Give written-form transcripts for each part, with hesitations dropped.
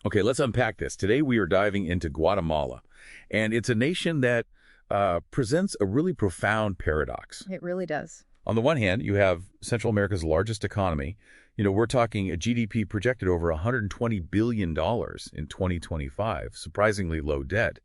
Okay, let's unpack this. Today we are diving into Guatemala, and it's a nation that presents a really profound paradox. It really does. On the one hand, you have Central America's largest economy. We're talking a GDP projected over $120 billion in 2025, surprisingly low debt.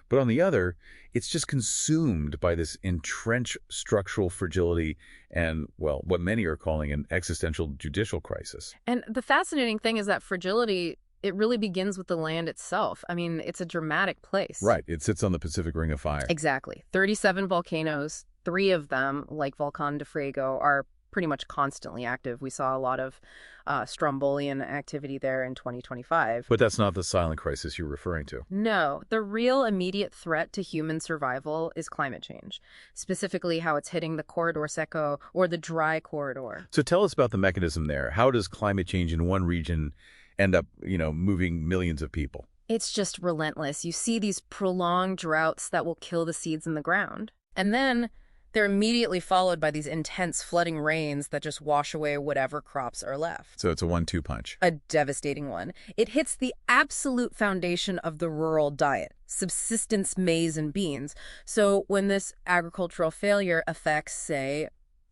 But on the other, it's just consumed by this entrenched structural fragility and, well, what many are calling an existential judicial crisis. And the fascinating thing is that fragility, it really begins with the land itself. I mean, it's a dramatic place. Right. It sits on the Pacific Ring of Fire. Exactly. 37 volcanoes, 3 of them, like Volcan de Fuego, are pretty much constantly active. We saw a lot of Strombolian activity there in 2025. But that's not the silent crisis you're referring to. No, the real immediate threat to human survival is climate change, specifically how it's hitting the corridor seco, or the dry corridor. So tell us about the mechanism there. How does climate change in one region end up, moving millions of people? It's just relentless. You see these prolonged droughts that will kill the seeds in the ground. And then they're immediately followed by these intense flooding rains that just wash away whatever crops are left. So it's a 1-2 punch. A devastating one. It hits the absolute foundation of the rural diet, subsistence maize and beans. So when this agricultural failure affects, say,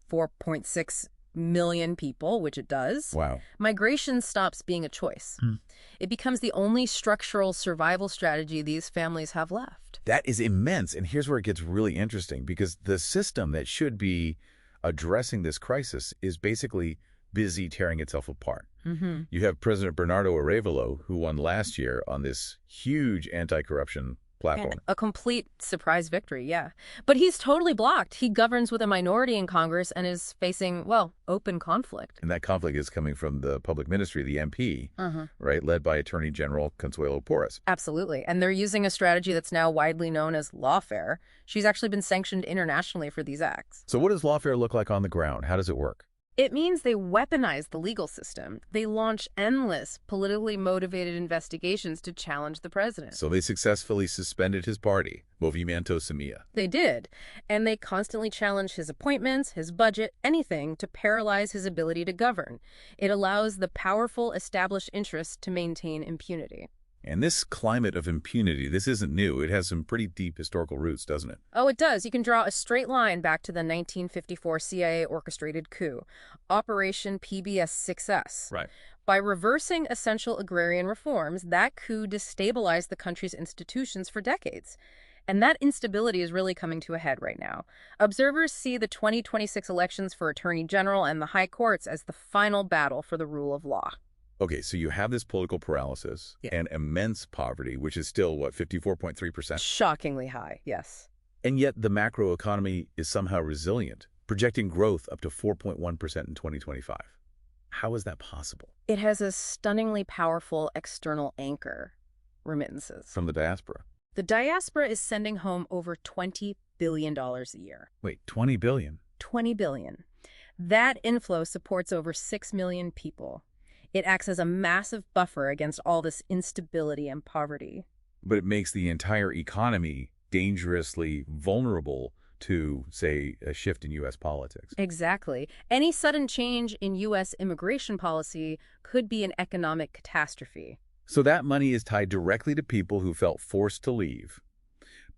4.6 million people, which it does, wow, migration stops being a choice. It becomes the only structural survival strategy these families have left. That is immense. And here's where it gets really interesting, because the system that should be addressing this crisis is basically busy tearing itself apart. You have President Bernardo Arévalo, who won last year on this huge anti-corruption platform. And a complete surprise victory, yeah. But he's totally blocked. He governs with a minority in Congress and is facing, well, open conflict. And that conflict is coming from the public ministry, the MP, right, led by Attorney General Consuelo Porras. Absolutely. And they're using a strategy that's now widely known as lawfare. She's actually been sanctioned internationally for these acts. So what does lawfare look like on the ground? How does it work? It means they weaponize the legal system. They launch endless politically motivated investigations to challenge the president. So they successfully suspended his party, Movimiento Semilla. They did. And they constantly challenge his appointments, his budget, anything to paralyze his ability to govern. It allows the powerful established interests to maintain impunity. And this climate of impunity, this isn't new. It has some pretty deep historical roots, doesn't it? Oh, it does. You can draw a straight line back to the 1954 CIA-orchestrated coup, Operation PBS-6S. Right. By reversing essential agrarian reforms, that coup destabilized the country's institutions for decades. And that instability is really coming to a head right now. Observers see the 2026 elections for Attorney General and the High Courts as the final battle for the rule of law. Okay, so you have this political paralysis and immense poverty, which is still, 54.3%? Shockingly high, yes. And yet the macroeconomy is somehow resilient, projecting growth up to 4.1% in 2025. How is that possible? It has a stunningly powerful external anchor, remittances. From the diaspora? The diaspora is sending home over $20 billion a year. Wait, $20 billion? $20 billion. That inflow supports over 6 million people. It acts as a massive buffer against all this instability and poverty. But it makes the entire economy dangerously vulnerable to, say, a shift in U.S. politics. Exactly. Any sudden change in U.S. immigration policy could be an economic catastrophe. So that money is tied directly to people who felt forced to leave.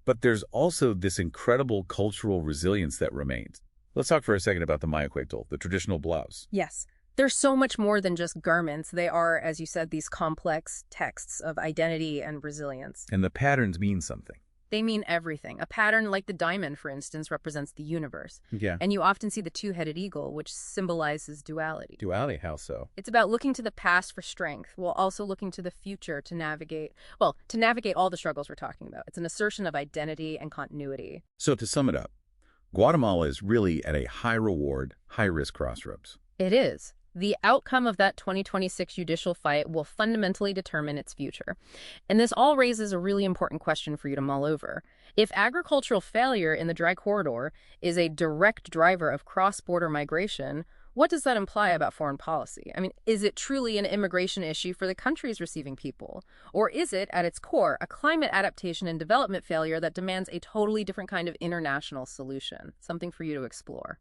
But there's also this incredible cultural resilience that remains. Let's talk for a second about the mayacuectl, the traditional blouse. Yes. They're so much more than just garments. They are, as you said, these complex texts of identity and resilience. And the patterns mean something. They mean everything. A pattern like the diamond, for instance, represents the universe. Yeah. And you often see the two-headed eagle, which symbolizes duality. Duality, how so? It's about looking to the past for strength, while also looking to the future to navigate all the struggles we're talking about. It's an assertion of identity and continuity. So to sum it up, Guatemala is really at a high-reward, high-risk crossroads. It is. The outcome of that 2026 judicial fight will fundamentally determine its future. And this all raises a really important question for you to mull over. If agricultural failure in the dry corridor is a direct driver of cross-border migration, what does that imply about foreign policy? I mean, is it truly an immigration issue for the countries receiving people? Or is it, at its core, a climate adaptation and development failure that demands a totally different kind of international solution? Something for you to explore.